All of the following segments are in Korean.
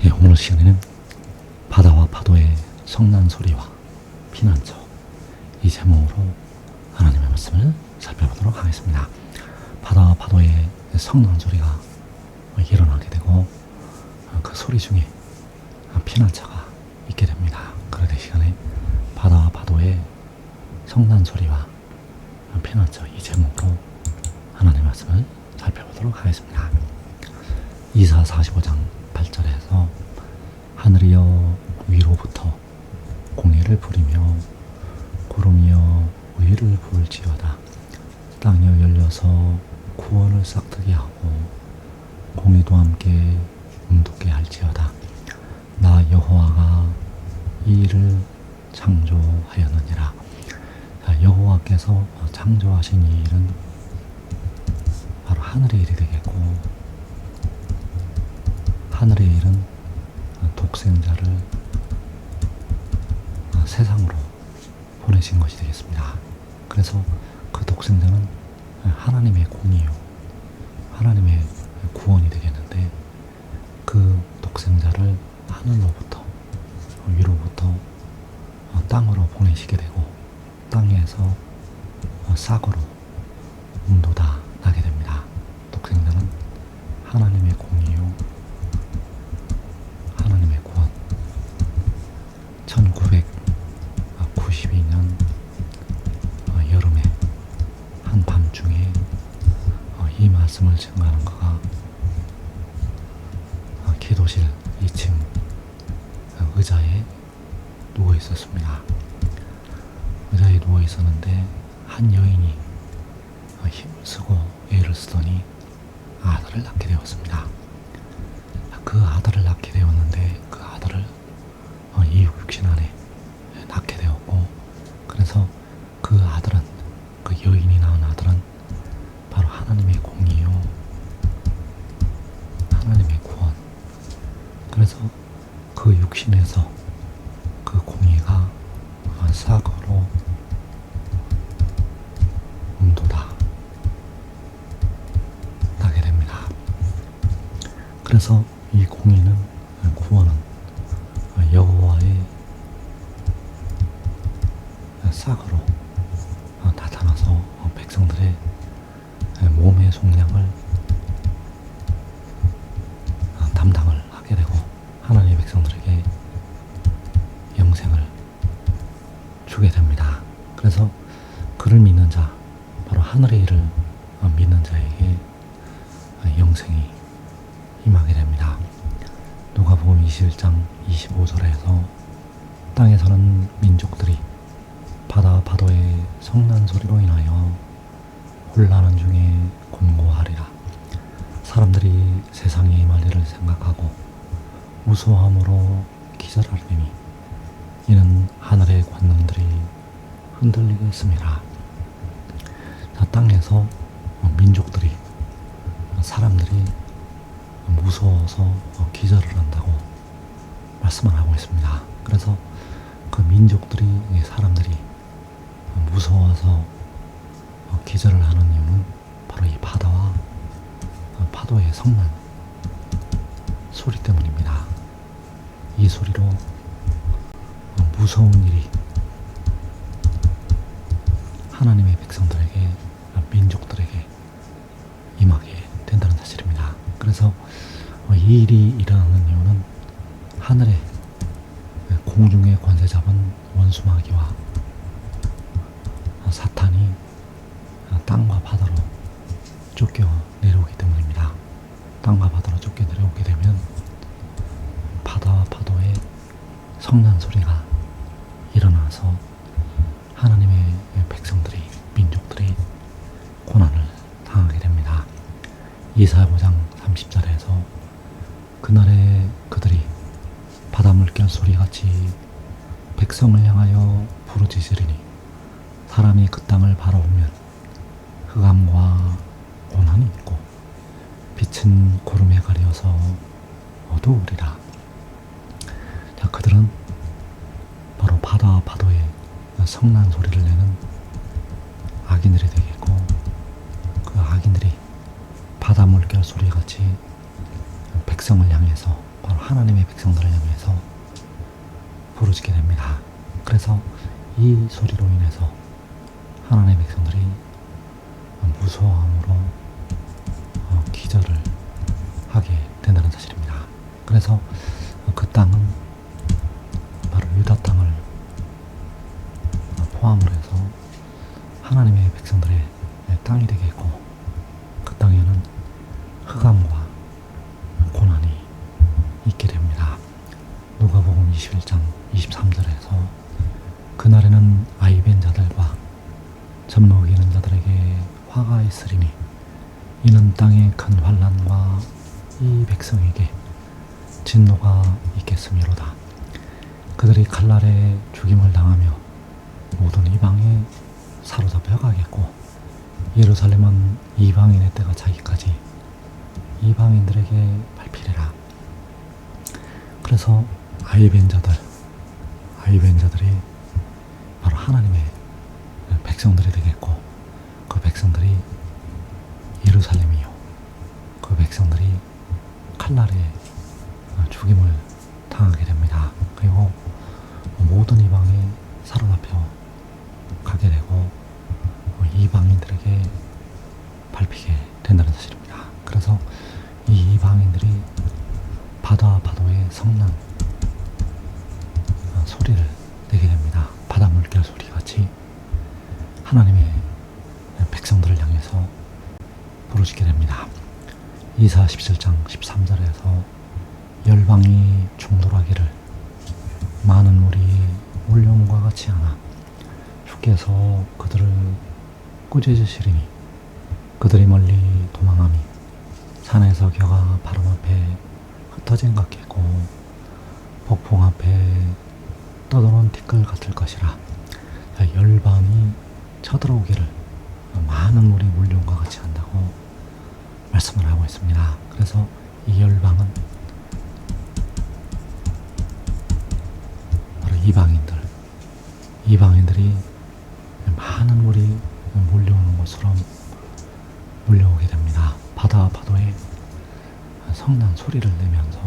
예, 오늘 시간에는 바다와 파도의 성난 소리와 피난처, 이 제목으로 하나님의 말씀을 살펴보도록 하겠습니다. 바다와 파도의 성난 소리가 일어나게 되고 그 소리 중에 피난처가 있게 됩니다. 그럴 시간에 바다와 파도의 성난 소리와 피난처, 이 제목으로 하나님의 말씀을 살펴보도록 하겠습니다. 이사 45장 8절에서 하늘이여 위로부터 공의를 부리며 구름이여 의를 부을지어다. 땅이여 열려서 구원을 싹트게 하고 공의도 함께 움돋게 할지어다. 나 여호와가 이 일을 창조하였느니라. 여호와께서 창조하신 이 일은 바로 하늘의 일이 되겠고, 하늘의 일은 독생자를 세상으로 보내신 것이 되겠습니다. 그래서 그 독생자는 하나님의 공의요, 하나님의 구원이 되겠는데, 그 독생자를 하늘로부터 위로부터 땅으로 보내시게 되고, 땅에서 싹으로 음도다 나게 됩니다. 독생자는 하나님의 공의요, 하나님의 구원. 1992년 여름에 한 밤중에 이 말씀을 증거하는 그가 기도실 2층 의자에 누워 있었습니다. 의자에 누워 있었는데 한 여인이 힘을 쓰고 애를 쓰더니 아들을 낳게 되었습니다. 그 아들을 낳게 되었는데 그 아들을 이 육신 안에 낳게 되었고, 그래서 그 아들은, 그 여인이 낳은 아들은 바로 하나님의 공의요, 하나님의 구원. 그래서 그 육신에서 그 공의가 싹으로 음도다 나게 됩니다. 그래서 이 공의는, 구원은 여호와의 싹으로 나타나서 백성들의 몸의 속량을 담당을 하게 되고, 하나님의 백성들에게 영생을 주게 됩니다. 그래서 그를 믿는 자, 바로 하늘의 일을 믿는 자에게 영생이 임하게 됩니다. 누가복음 21장 25절에서 땅에 사는 민족들이 바다와 파도의 성난 소리로 인하여 혼란한 중에 곤고하리라. 사람들이 세상에 임할 일을 생각하고 무서워함으로 기절하리니 이는 하늘의 권능들이 흔들리겠습니다. 땅에서 민족들이, 사람들이 무서워서 기절을 한다고 말씀을 하고 있습니다. 그래서 그 민족들이, 사람들이 무서워서 기절을 하는 이유는 바로 이 바다와 파도의 성난 소리 때문입니다. 이 소리로 무서운 일이 하나님의 백성들에게, 민족들에게 임하게 된다는 사실입니다. 그래서 이 일이 일어나는 이유는 하늘의 공중의 권세 잡은 원수마귀와 사탄이 땅과 바다로 쫓겨 내려오기 때문입니다. 땅과 바다로 쫓겨 내려오게 되면 바다와 파도의 성난 소리가 일어나서 하나님의 백성들이, 민족들이 고난을 당하게 됩니다. 이사야 5장 30절에서 그날에 그들이 바다 물결 소리같이 백성을 향하여 부르짖으리니 사람이 그 땅을 바라보면 흑암과 고난이 있고 빛은 구름에 가려서 어두우리라. 자, 그들은 바로 바다와 파도의 성난 소리를 내는 악인들이 되겠고, 그 악인들이 바다 물결 소리같이 백성을 향해서 바로 하나님의 백성들을 향해서 부르짖게 됩니다. 그래서 이 소리로 인해서 하나님의 백성들이 무서워함으로 기절을 하게 된다는 사실입니다. 그래서 그 땅은 바로 유다 땅을 포함을 해서 하나님의 백성들의 땅이 되겠고, 그 땅에는 흑암과 고난이 있게 됩니다. 누가복음 21장 23절에서 그날에는 아이벤 자들과 젖 먹이는 자들에게 화가 있으리니 이는 땅의 큰 환난과 이 백성에게 진노가 있겠음이로다. 그들이 칼날에 죽임을 당하며 모든 이방에 사로잡혀 가겠고, 예루살렘은 이방인의 때가 차기까지 이방인들에게 밟히리라. 그래서 아이벤 자들이 바로 하나님의 백성들이 되겠고, 그 백성들이 예루살렘이요, 그 백성들이 칼날에 죽임을 당하게 됩니다. 그리고 모든 이방에 사로잡혀 가게 되고 이방인들에게 밟히게 된다는 사실입니다. 그래서 이 이방인들이 파도의 성난 소리를 내게 됩니다. 바다 물결 소리 같이 하나님의 백성들을 향해서 부르짖게 됩니다. 이사 17장 13절에서 열방이 충돌하기를 많은 물이 몰려옴과 같이 하나 주께서 그들을 꾸짖으시리니 그들이 멀리 도망함이 산에서 겨가 바람 앞에 흩어진 같겠고 폭풍 앞에 떠도는 티끌 같을 것이라. 열방이 쳐들어오기를 많은 물이 몰려온과 같이 한다고 말씀을 하고 있습니다. 그래서 이 열방은 바로 이방인들이 많은 물이 몰려오는 것처럼 몰려오게 됩니다. 파도에 성난 소리를 내면서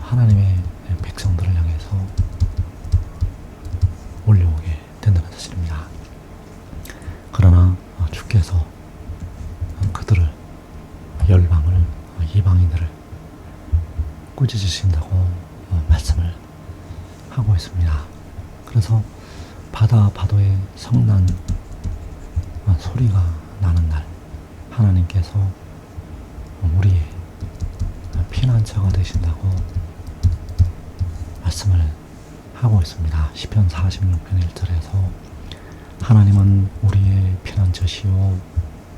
하나님의 백성들을 향해서 몰려오게 된다는 사실입니다. 그러나 주께서 그들을, 열방을, 이방인들을 꾸짖으신다고 말씀을 하고 있습니다. 그래서 파도의 성난 소리가 나는 날 하나님께서 우리의 피난처가 되신다고 말씀을 하고 있습니다. 시편 46편 1절에서 하나님은 우리의 피난처시요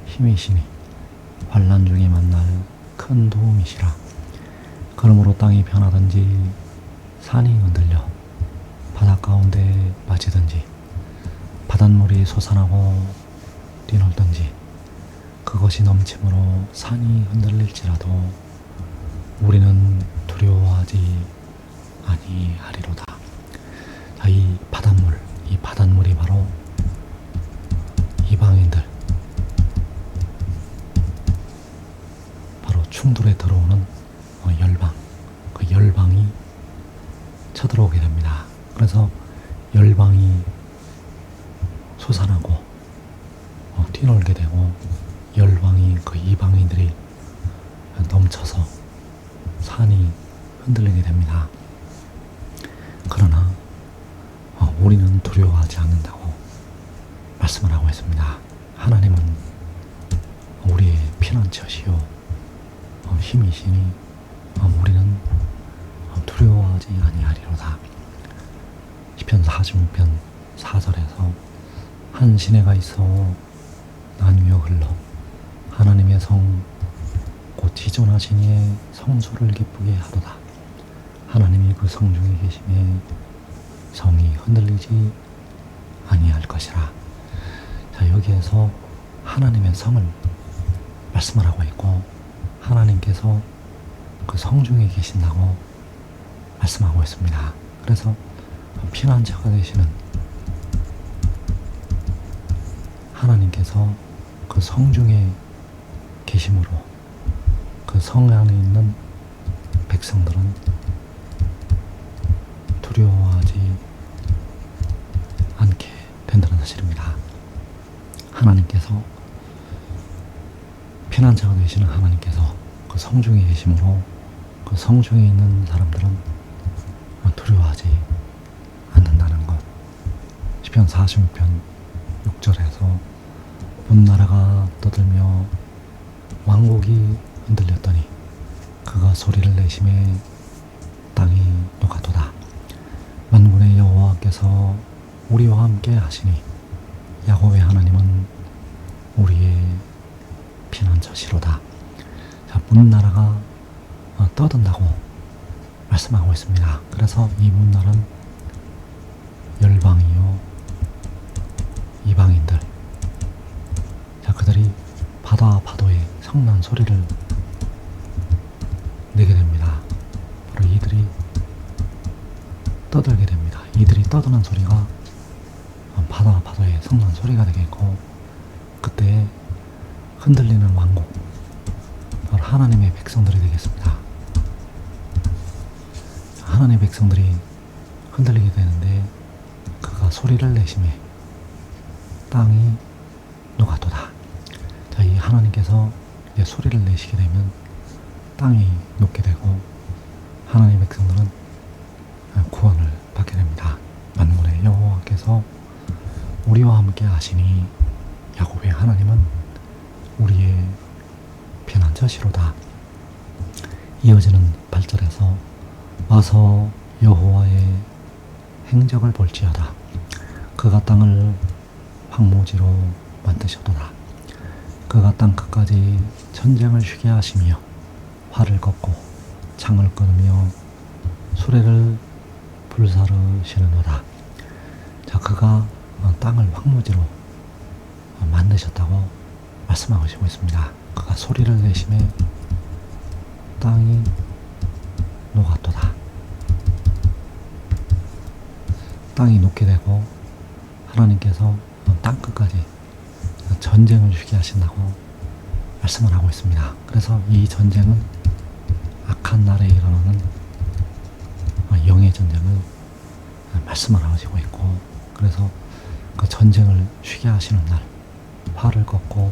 힘이시니 환난 중에 만날 큰 도움이시라. 그러므로 땅이 변하든지 산이 흔들려 바다 가운데 빠지든지 바닷물이 솟아나고 뛰놀든지 그것이 넘침으로 산이 흔들릴지라도 우리는 두려워하지 아니하리로다. 자, 이 바닷물이 바로 이방인들, 바로 충돌에 들어오는 열방, 그 열방이 쳐들어오게 됩니다. 그래서 열방이 솟아나고 뛰놀게 되고 열방이 그 이방인들이 넘쳐서 산이 흔들리게 됩니다. 그러나 우리는 두려워하지 않는다고 말씀을 하고 있습니다. 하나님은 우리의 피난처시요 힘이시니 우리는 두려워하지 아니하리로다. 시편 46편 4절에서 한 시내가 있어 나뉘어 흘러 하나님의 성 곧 지존하신 이의 성소를 기쁘게 하도다. 하나님이 그 성 중에 계심에 성이 흔들리지 아니할 것이라. 자, 여기에서 하나님의 성을 말씀을 하고 있고 하나님께서 그 성 중에 계신다고 말씀하고 있습니다. 그래서 피난처가 되시는 하나님께서 그 성 중에 계심으로 그 성 안에 있는 백성들은 두려워하지 않게 된다는 사실입니다. 하나님께서 피난처가 되시는 하나님께서 그 성중에 계심으로 그 성중에 있는 사람들은 두려워하지 않는다는 것. 시편 46편 6절에서 온 나라가 떠들며 왕국이 흔들렸더니 그가 소리를 내심에 땅이 녹아도다. 만군의 여호와께서 우리와 함께 하시니 야곱의 하나님은 우리의 피난처시로다. 자, 문나라가 떠든다고 말씀하고 있습니다. 그래서 이 문나라는 열방이요 이방인들, 자, 그들이 바다 파도에 성난 소리를 내게 됩니다. 바로 이들이 떠들게 됩니다. 이들이 떠드는 소리가 바다 파도에 성난 소리가 되겠고, 그때 흔들리는 왕국, 바로 하나님의 백성들이 되겠습니다. 하나님의 백성들이 흔들리게 되는데 그가 소리를 내심에 땅이 녹아도다. 자, 이 하나님께서 이제 소리를 내시게 되면 땅이 녹게 되고 하나님의 백성들은 구원을 받게 됩니다. 만군의 여호와께서 우리와 함께 하시니 야곱의 하나님은 우리의 피난처시로다. 이어지는 8절에서 와서 여호와의 행적을 볼지어다. 그가 땅을 황무지로 만드셨도다. 그가 땅 끝까지 전쟁을 쉬게 하시며 활을 걷고 창을 끊으며 수레를 불사르시는도다. 자, 그가 땅을 황무지로 만드셨다고 말씀하시고 있습니다. 그가 소리를 내심에 땅이 녹았도다. 땅이 녹게 되고 하나님께서 땅 끝까지 전쟁을 쉬게 하신다고 말씀을 하고 있습니다. 그래서 이 전쟁은 악한 날에 일어나는 영의 전쟁을 말씀을 하시고 있고, 그래서 그 전쟁을 쉬게 하시는 날 활을 걷고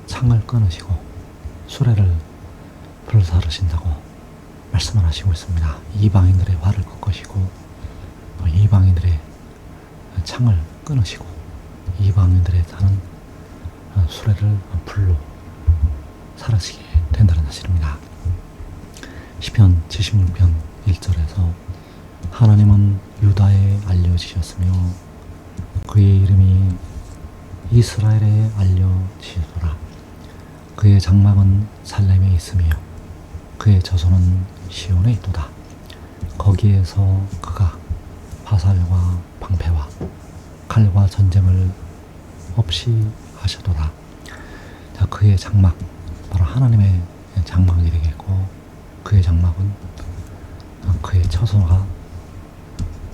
창을 끊으시고 수레를 불사르신다고 말씀을 하시고 있습니다. 이방인들의 활을 꺾으시고 이방인들의 창을 끊으시고 이방인들의 다는 수레를 불로 사르시게 된다는 사실입니다. 시편 76편 1절에서 하나님은 유다에 알려지셨으며 그의 이름이 이스라엘에 알려지시더라. 그의 장막은 살렘에 있으며 그의 저소는 시온에 있도다. 거기에서 그가 화살과 방패와 칼과 전쟁을 없이 하셔도다. 자, 그의 장막, 바로 하나님의 장막이 되겠고, 그의 장막은 그의 처소가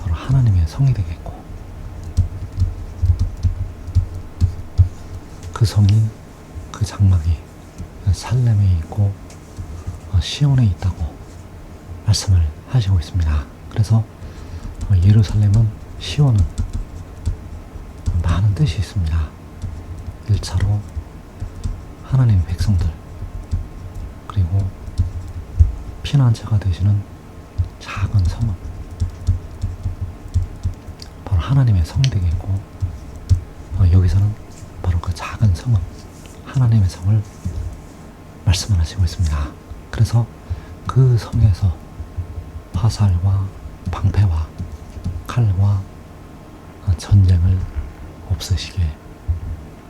바로 하나님의 성이 되겠고, 그 성이, 그 장막이 살렘에 있고 시온에 있다고 말씀을 하시고 있습니다. 그래서 예루살렘은, 시온은 많은 뜻이 있습니다. 1차로 하나님의 백성들, 그리고 피난처가 되시는 작은 성은 바로 하나님의 성이 되겠고, 여기서는 바로 그 작은 성은 하나님의 성을 말씀을 하시고 있습니다. 그래서 그 성에서 화살과 방패와 칼과 전쟁을 없으시게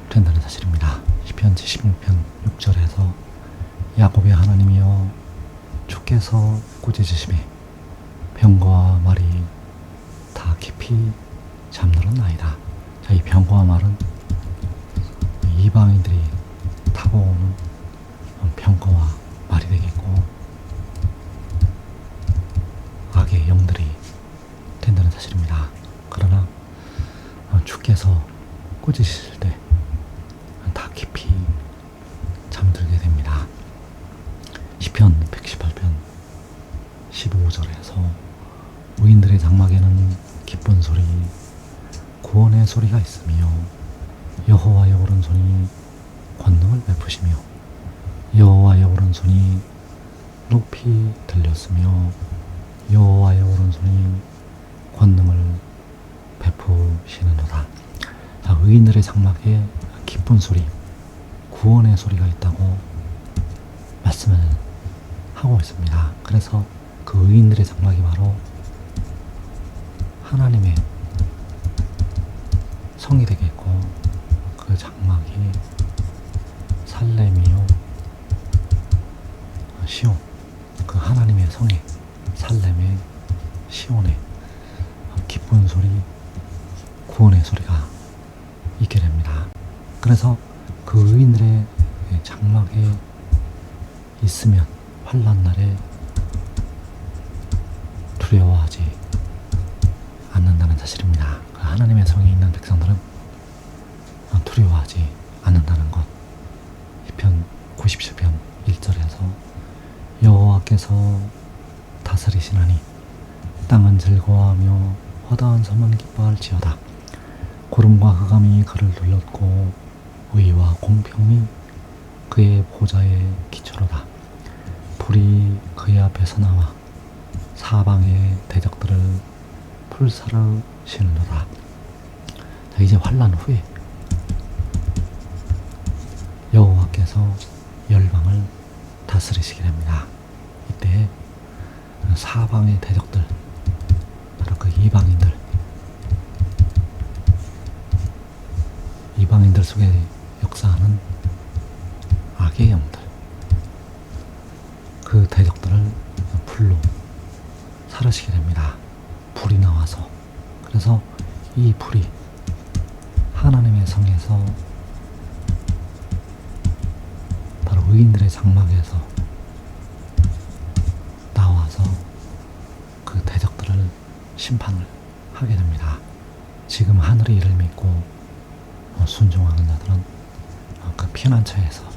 된다는 사실입니다. 시편 76편 6절에서 야곱의 하나님이여 주께서 꾸짖으심에 병거와 말이 다 깊이 잠들었나이다. 자, 이 병거와 말은 이방인들이 타고 오는 병거와 말이 되겠고, 악의 영들이 된다는 사실입니다. 그러나 주께서 꾸짖으실 때 다 깊이 잠들게 됩니다. 시편 118편 15절에서 의인들의 장막에는 기쁜 소리, 구원의 소리가 있으며 여호와의 오른손이 권능을 베푸시며 여호와의 오른손이 높이 들렸으며 여호와의 오른손이 권능을 베푸시는도다. 자, 의인들의 장막에 기쁜 소리, 구원의 소리가 있다고 말씀을 하고 있습니다. 그래서 그 의인들의 장막이 바로 하나님의 성이 되겠고, 그 장막이 살렘이요 시온, 그 하나님의 성에, 살렘의 시온에 기쁜 소리, 구원의 소리가 있게 됩니다. 그래서 그 의인들의 장막에 있으면 환난 날에 두려워하지 않는다는 사실입니다. 그 하나님의 성에 있는 백성들은 두려워하지 않는다는 것. 시편 97편 1절에서 여호와께서 다스리시나니 땅은 즐거워하며 허다한 섬은 기뻐할지어다. 구름과 흑암이 그를 둘렀고 의와 공평이 그의 보좌의 기초로다. 불이 그의 앞에서 나와 사방의 대적들을 불사르시는도다. 자, 이제 환난 후에 여호와께서 열방을 다스리시게 됩니다. 이때 사방의 대적들, 바로 그 이방인들 속에 역사하는 악의 영들, 그 대적들을 불로 사르시게 됩니다. 불이 나와서. 그래서 이 불이 하나님의 성에서, 바로 의인들의 장막에서 나와서 그 대적들을 심판을 하게 됩니다. 지금 하늘의 일을 믿고 순종하는 자들은 그 피난처에서